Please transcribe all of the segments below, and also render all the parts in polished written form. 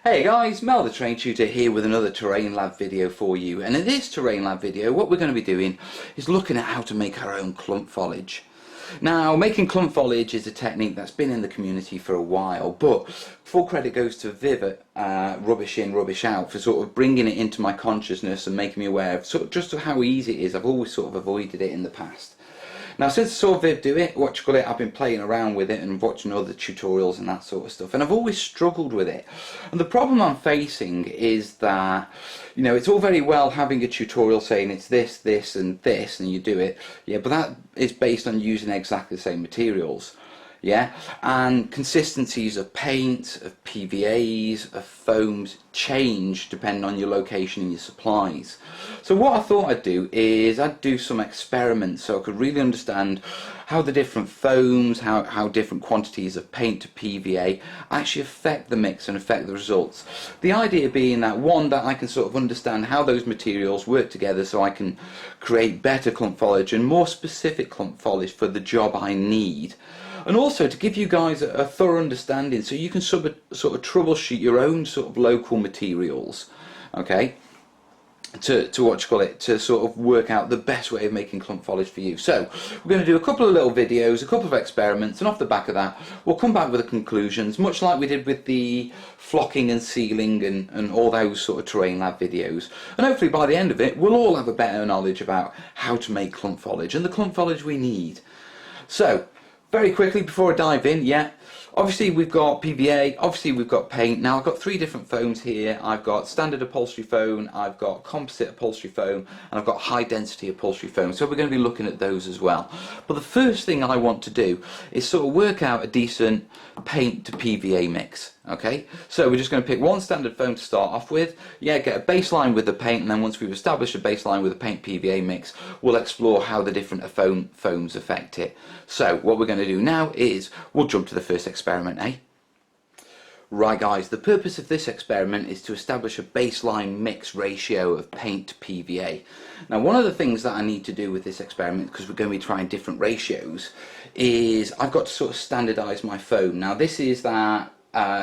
Hey guys, Mel the Terrain Tutor here with another Terrain Lab video for you, and in this Terrain Lab video what we're going to be doing is looking at how to make our own clump foliage. Now, making clump foliage is a technique that's been in the community for a while, but full credit goes to Viv at Rubbish In, Rubbish Out for sort of bringing it into my consciousness and making me aware of sort of just how easy it is. I've always sort of avoided it in the past. Now, since I saw Viv do it, I've been playing around with it and watching other tutorials and that sort of stuff, and I've always struggled with it. And the problem I'm facing is that, you know, it's all very well having a tutorial saying it's this, this and this, and you do it, yeah, but that is based on using exactly the same materials. Yeah, and consistencies of paint, of PVAs, of foams change depending on your location and your supplies. So what I thought I'd do is I'd do some experiments so I could really understand how the different foams, how different quantities of paint to PVA actually affect the mix and affect the results. The idea being that, one, that I can sort of understand how those materials work together so I can create better clump foliage and more specific clump foliage for the job I need. And also to give you guys a thorough understanding so you can sort of troubleshoot your own sort of local materials, okay, to sort of work out the best way of making clump foliage for you. So we're going to do a couple of little videos, a couple of experiments, and off the back of that we'll come back with the conclusions, much like we did with the flocking and sealing and all those sort of Terrain Lab videos. And hopefully by the end of it we'll all have a better knowledge about how to make clump foliage and the clump foliage we need. So very quickly before I dive in, obviously we've got PVA, obviously we've got paint. Now I've got three different foams here. I've got standard upholstery foam, I've got composite upholstery foam, and I've got high density upholstery foam. So we're going to be looking at those as well. But the first thing I want to do is sort of work out a decent paint to PVA mix. Okay, so we're just going to pick one standard foam to start off with, get a baseline with the paint, and then once we've established a baseline with the paint PVA mix, we'll explore how the different foams affect it. So what we're going to do now is we'll jump to the first experiment, Right guys, the purpose of this experiment is to establish a baseline mix ratio of paint to PVA. Now, one of the things that I need to do with this experiment, because we're going to be trying different ratios, is I've got to sort of standardise my foam. Now this is that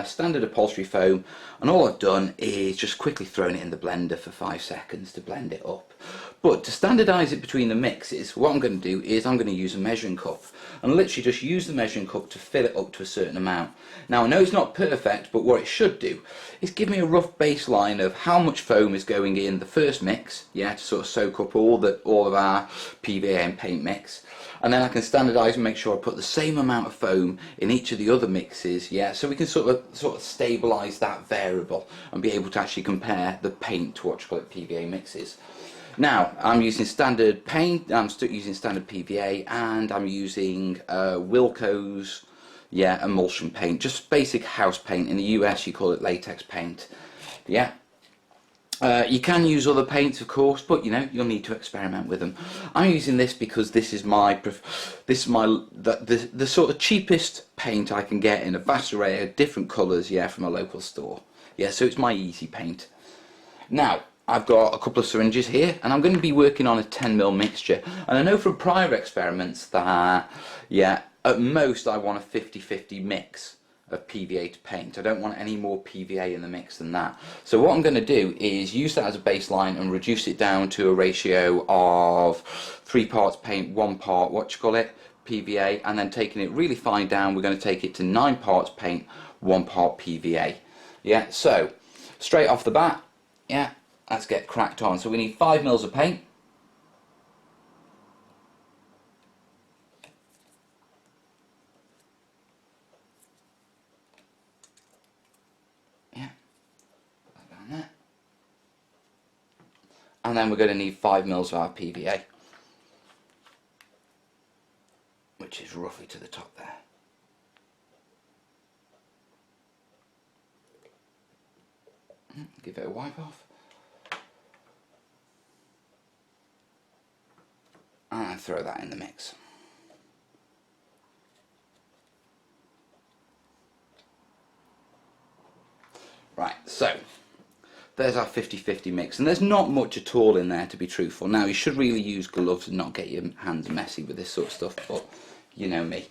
standard upholstery foam, and all I've done is just quickly thrown it in the blender for 5 seconds to blend it up. But to standardise it between the mixes, what I'm going to do is I'm going to use a measuring cup and literally just use the measuring cup to fill it up to a certain amount. Now I know it's not perfect, but what it should do is give me a rough baseline of how much foam is going in the first mix, to sort of soak up all of our PVA and paint mix. And then I can standardise and make sure I put the same amount of foam in each of the other mixes, so we can sort of stabilise that variable and be able to actually compare the paint to PVA mixes. Now I'm using standard paint, I'm still using standard PVA, and I'm using Wilco's emulsion paint, just basic house paint. In the US you call it latex paint. You can use other paints, of course, but you'll need to experiment with them. I'm using this because this is the sort of cheapest paint I can get in a vast array of different colours, from a local store. So it's my easy paint. Now I've got a couple of syringes here, and I'm going to be working on a 10mm mixture. And I know from prior experiments that at most I want a 50-50 mix of PVA to paint. I don't want any more PVA in the mix than that. So what I'm going to do is use that as a baseline and reduce it down to a ratio of 3 parts paint, 1 part PVA, and then taking it really fine down, we're going to take it to 9 parts paint, 1 part PVA. So straight off the bat, let's get cracked on. So we need 5 mils of paint. And then we're going to need 5 mils of our PVA, which is roughly to the top there. Give it a wipe off. And throw that in the mix. Right, so there's our 50-50 mix, and there's not much at all in there, to be truthful. Now you should really use gloves and not get your hands messy with this sort of stuff, but you know me.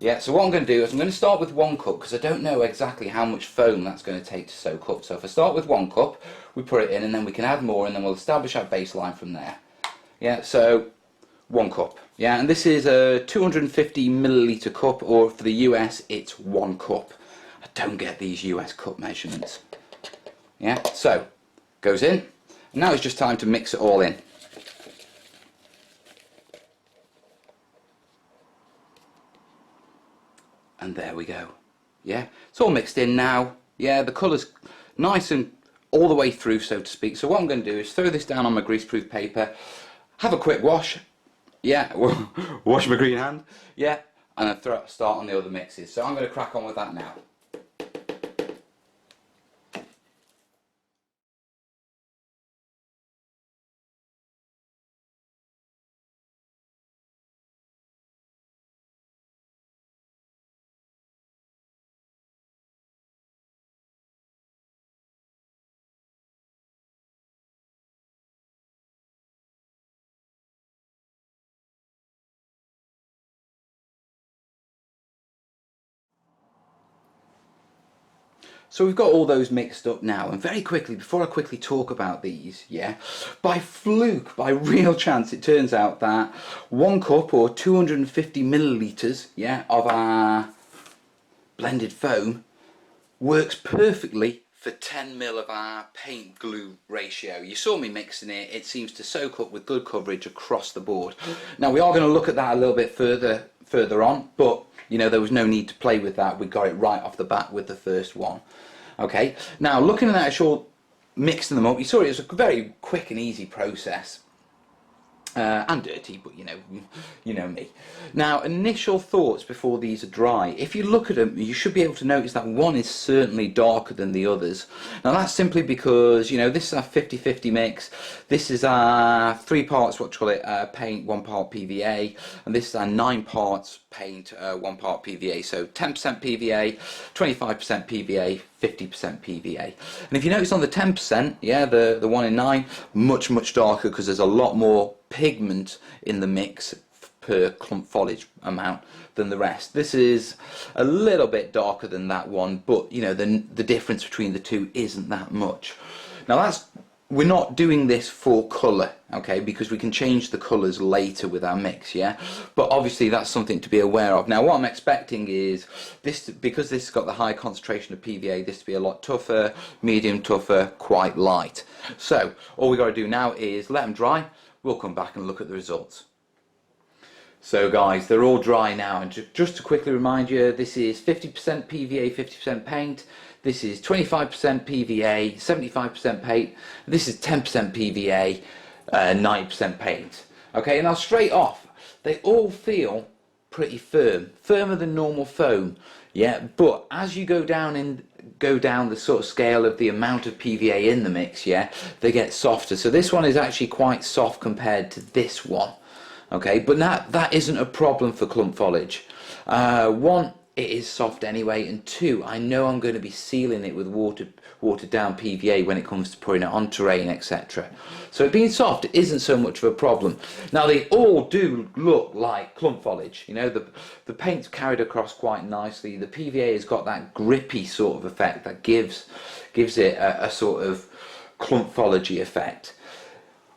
Yeah, so what I'm going to do is I'm going to start with 1 cup because I don't know exactly how much foam that's going to take to soak up. So if I start with 1 cup, we put it in and then we can add more and then we'll establish our baseline from there. Yeah, so 1 cup. Yeah, and this is a 250 milliliter cup, or for the US it's 1 cup. I don't get these US cup measurements. Yeah, so goes in. And now it's just time to mix it all in. And there we go. Yeah, it's all mixed in now. Yeah, the colour's nice and all the way through, so to speak. So what I'm going to do is throw this down on my greaseproof paper, have a quick wash. Yeah, wash my green hand. Yeah, and then start on the other mixes. So I'm going to crack on with that now. So we've got all those mixed up now, and very quickly, before I quickly talk about these, yeah, by fluke, by real chance, it turns out that 1 cup or 250 millilitres, yeah, of our blended foam works perfectly for 10 ml of our paint glue ratio. You saw me mixing it, it seems to soak up with good coverage across the board. Now we are going to look at that a little bit further on, but you know, there was no need to play with that. We got it right off the bat with the first one. Okay, now looking at that actual mixing them up, you saw it was a very quick and easy process. And dirty, but you know me. Now, initial thoughts before these are dry. If you look at them, you should be able to notice that one is certainly darker than the others. Now that's simply because, you know, this is our 50-50 mix. This is our 3 parts, paint, 1 part PVA, and this is our 9 parts paint, 1 part PVA. So 10% PVA, 25% PVA, 50% PVA. And if you notice on the 10%, yeah, the 1 in 9, much darker because there's a lot more pigment in the mix per clump foliage amount than the rest. This is a little bit darker than that one, but you know, the difference between the two isn't that much. Now we're not doing this for colour, okay, because we can change the colours later with our mix, yeah, but obviously that's something to be aware of. Now what I'm expecting is this, because this has got the high concentration of PVA, this to be a lot tougher, medium tougher, quite light. So all we got to do now is let them dry. We'll come back and look at the results. So guys, they're all dry now, and just to quickly remind you, this is 50% PVA, 50% paint. This is 25% PVA, 75% paint. This is 10% PVA, 90% paint. Okay, now straight off, they all feel pretty firm, firmer than normal foam. Yeah, but as you go down the sort of scale of the amount of PVA in the mix, yeah, they get softer. So this one is actually quite soft compared to this one. Okay, but that isn't a problem for clump foliage. 1, it is soft anyway, and 2, I know I'm going to be sealing it with watered down PVA when it comes to putting it on terrain, etc. So it being soft isn't so much of a problem. Now they all do look like clump foliage. You know, the paint's carried across quite nicely. The PVA has got that grippy sort of effect that gives it a sort of clump foliage effect.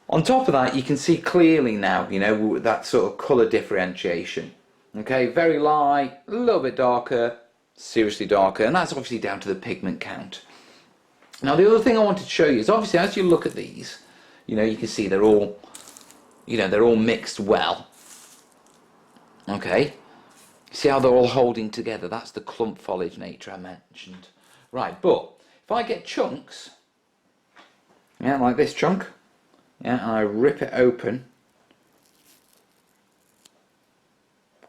On top of that, you can see clearly now, you know, that sort of colour differentiation. Okay, very light, a little bit darker, seriously darker, and that's obviously down to the pigment count. Now the other thing I wanted to show you is obviously as you look at these, you know, you can see they're all, you know, they're all mixed well. Okay, see how they're all holding together? That's the clump foliage nature I mentioned. Right, but if I get chunks, yeah, like this chunk, yeah, and I rip it open.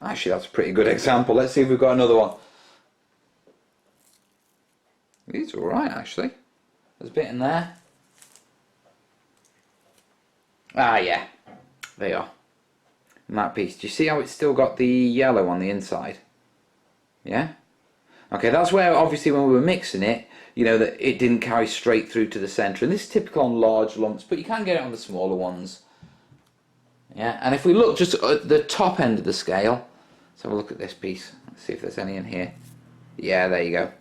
Actually, that's a pretty good example. Let's see if we've got another one. These are alright, actually. There's a bit in there. Ah, yeah. They are. And that piece. Do you see how it's still got the yellow on the inside? Yeah? Okay, that's where, obviously, when we were mixing it, you know, that it didn't carry straight through to the centre. And this is typical on large lumps, but you can get it on the smaller ones. Yeah, and if we look just at the top end of the scale, let's have a look at this piece. Let's see if there's any in here. Yeah, there you go.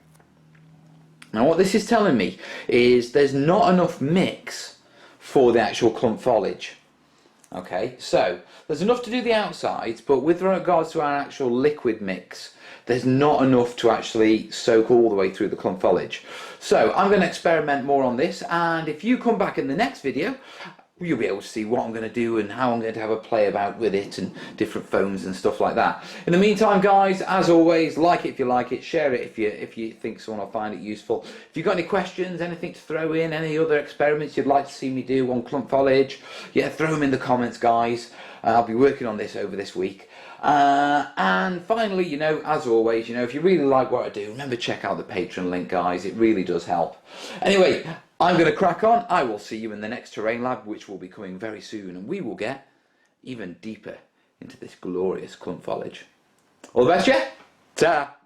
Now what this is telling me is there's not enough mix for the actual clump foliage. Okay, so there's enough to do the outsides, but with regards to our actual liquid mix, there's not enough to actually soak all the way through the clump foliage. So I'm going to experiment more on this, and if you come back in the next video, you'll be able to see what I'm going to do and how I'm going to have a play about with it and different foams and stuff like that. In the meantime, guys, as always, like it if you like it, share it if you think someone will find it useful. If you've got any questions, anything to throw in, any other experiments you'd like to see me do on clump foliage, yeah, throw them in the comments, guys. I'll be working on this over this week. And finally, you know, as always, you know, if you really like what I do, remember check out the Patreon link, guys. It really does help. Anyway, I'm going to crack on. I will see you in the next terrain lab, which will be coming very soon, and we will get even deeper into this glorious clump foliage. All the best, yeah? Ta!